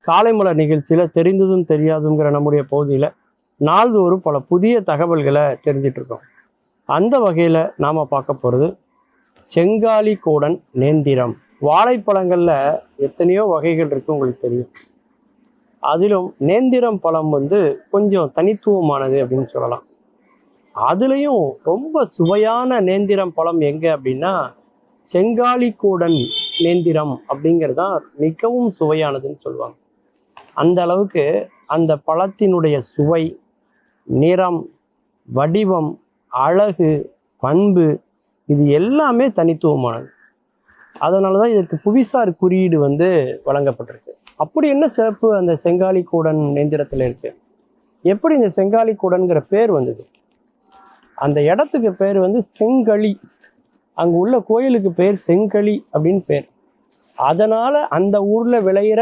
காலைமலர் நிகழ்ச்சியில் தெரிந்ததும் தெரியாதுங்கிற நம்முடைய பகுதியில் நாள்தோறும் பல புதிய தகவல்களை தெரிஞ்சிட்டு இருக்கோம். அந்த வகையில் நாம் பார்க்க போகிறது செங்காலி கூடன் நேந்திரம். வாழைப்பழங்களில் எத்தனையோ வகைகள் இருக்குது, உங்களுக்கு தெரியும். அதிலும் நேந்திரம் பழம் கொஞ்சம் தனித்துவமானது அப்படின்னு சொல்லலாம். அதுலேயும் ரொம்ப சுவையான நேந்திரம் பழம் எங்கே அப்படின்னா செங்காலி கூடன் நேந்திரம் அப்படிங்கிறது தான் மிகவும் சுவையானதுன்னு சொல்லுவாங்க. அந்த அளவுக்கு அந்த பழத்தினுடைய சுவை, நிறம், வடிவம், அழகு, பண்பு இது எல்லாமே தனித்துவமானது. அதனால தான் இதற்கு புவிசார் குறியீடு வழங்கப்பட்டிருக்கு. அப்படி என்ன சிறப்பு அந்த செங்காலி கூடன் நேந்திரத்தில் இருக்கு? எப்படி இந்த செங்காலி கூடன்கிற பேர் வந்தது? அந்த இடத்துக்கு பேர் செங்களி. அங்கே உள்ள கோயிலுக்கு பேர் செங்களி அப்படின்னு பேர். அதனால் அந்த ஊரில் விளையிற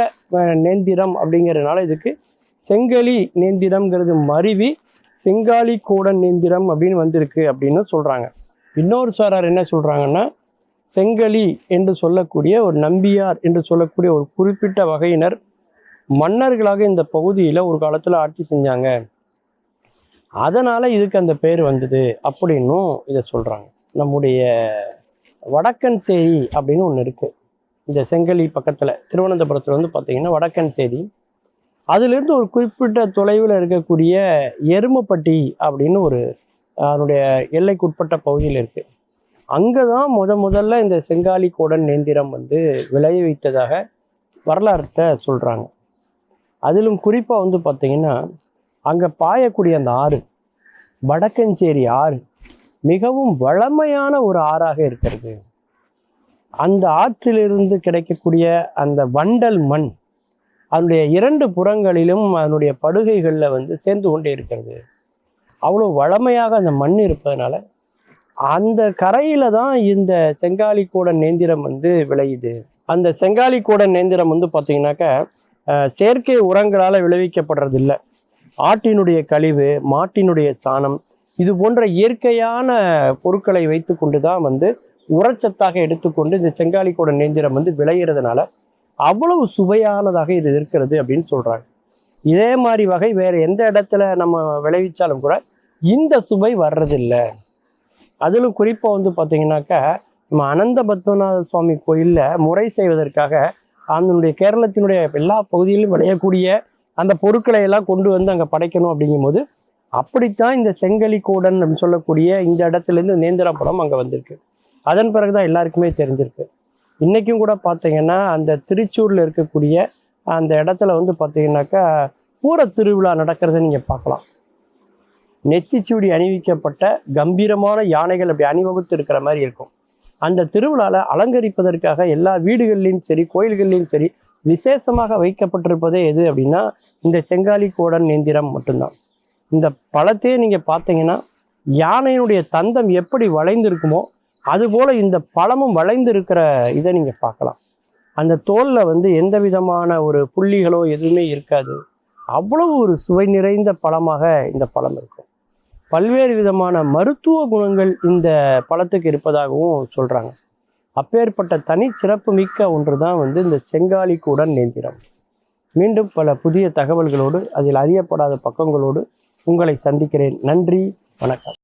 நேந்திரம் அப்படிங்கிறதுனால இதுக்கு செங்களி நேந்திரம்ங்கிறது மருவி செங்காலி கூடன் நேந்திரம் அப்படின்னு வந்திருக்கு அப்படின்னு சொல்கிறாங்க. இன்னொரு சாரார் என்ன சொல்கிறாங்கன்னா, செங்களி என்று சொல்லக்கூடிய ஒரு நம்பியார் என்று சொல்லக்கூடிய ஒரு குறிப்பிட்ட வகையினர் மன்னர்களாக இந்த பகுதியில் ஒரு காலத்தில் ஆட்சி செஞ்சாங்க, அதனால் இதுக்கு அந்த பேர் வந்தது அப்படின்னும் இதை சொல்கிறாங்க. நம்முடைய வடக்கன் சேரி அப்படின்னு ஒன்று இருக்குது. இந்த செங்கலி பக்கத்தில் திருவனந்தபுரத்தில் பார்த்தீங்கன்னா வடக்கன் சேரி. அதிலிருந்து ஒரு குறிப்பிட்ட தொலைவில் இருக்கக்கூடிய எருமப்பட்டி அப்படின்னு ஒரு அதனுடைய எல்லைக்குட்பட்ட பகுதியில் இருக்குது. அங்கே தான் முதல்ல இந்த செங்காலி கூடன் நேந்திரம் விளைய வைத்ததாக வரலாற்றை சொல்கிறாங்க. அதிலும் குறிப்பாக பார்த்தீங்கன்னா அங்கே பாயக்கூடிய அந்த ஆறு, வடக்கஞ்சேரி ஆறு, மிகவும் வளமையான ஒரு ஆறாக இருக்கிறது. அந்த ஆற்றிலிருந்து கிடைக்கக்கூடிய அந்த வண்டல் மண் அதனுடைய இரண்டு புறங்களிலும் அதனுடைய படுகைகளில் சேர்ந்து கொண்டே இருக்கிறது. அவ்வளோ வளமையாக அந்த மண் இருப்பதனால அந்த கரையில் தான் இந்த செங்காலி கூடன் நேந்திரம் விளையுது. அந்த செங்காலி கூடன் நேந்திரம் பார்த்தீங்கன்னாக்கா செயற்கை உரங்களால் விளைவிக்கப்படுறதில்லை. ஆட்டினுடைய கழிவு, மாட்டினுடைய சாணம், இது போன்ற இயற்கையான பொருட்களை வைத்து கொண்டு தான் உரச்சத்தாக எடுத்துக்கொண்டு இந்த செங்காலி கூடன் நேந்திரம் விளையிறதுனால அவ்வளவு சுவையானதாக இது இருக்கிறது அப்படின்னு சொல்கிறாங்க. இதே மாதிரி வகை வேறு எந்த இடத்துல நம்ம விளைவிச்சாலும் கூட இந்த சுவை வர்றதில்லை. அதிலும் குறிப்பாக பார்த்தீங்கன்னாக்கா நம்ம அனந்த பத்மநாத சுவாமி கோயிலில் முறை செய்வதற்காக அதனுடைய கேரளத்தினுடைய எல்லா பகுதியிலும் விளையக்கூடிய அந்த பொருட்களை எல்லாம் கொண்டு அங்கே படைக்கணும் அப்படிங்கும்போது அப்படித்தான் இந்த செங்கலி கூடன் அப்படின்னு சொல்லக்கூடிய இந்த இடத்துலேருந்து நேந்திர பழம் அங்கே வந்திருக்கு. அதன் பிறகுதான் எல்லாருக்குமே தெரிஞ்சிருக்கு. இன்றைக்கும் கூட பார்த்தீங்கன்னா அந்த திருச்சூரில் இருக்கக்கூடிய அந்த இடத்துல பார்த்தீங்கன்னாக்கா பூர திருவிழா நடக்கிறத நீங்கள் பார்க்கலாம். நெத்திச்சூடி அணிவிக்கப்பட்ட கம்பீரமான யானைகள் அப்படி அணிவகுத்து இருக்கிற மாதிரி இருக்கும். அந்த திருவிழாவில் அலங்கரிப்பதற்காக எல்லா வீடுகள்லையும் சரி, கோயில்கள்லையும் சரி, விசேஷமாக வைக்கப்பட்டிருப்பதே எது அப்படின்னா இந்த செங்காலி கூடன் நேந்திரம் மட்டும்தான். இந்த பழத்தையே நீங்கள் பார்த்தீங்கன்னா யானையினுடைய தந்தம் எப்படி வளைந்திருக்குமோ அதுபோல் இந்த பழமும் வளைந்து இருக்கிற இதை நீங்கள் பார்க்கலாம். அந்த தோலில் எந்த விதமான ஒரு புள்ளிகளோ எதுவுமே இருக்காது. அவ்வளவு ஒரு சுவை நிறைந்த பழமாக இந்த பழம் இருக்கும். பல்வேறு விதமான மருத்துவ குணங்கள் இந்த பழத்துக்கு இருப்பதாகவும் சொல்கிறாங்க. அப்பேற்பட்ட தனி சிறப்பு மிக்க ஒன்று தான் இந்த செங்காலி கூடன் நேந்திரம். மீண்டும் பல புதிய தகவல்களோடு, அதில் அறியப்படாத பக்கங்களோடு உங்களை சந்திக்கிறேன். நன்றி, வணக்கம்.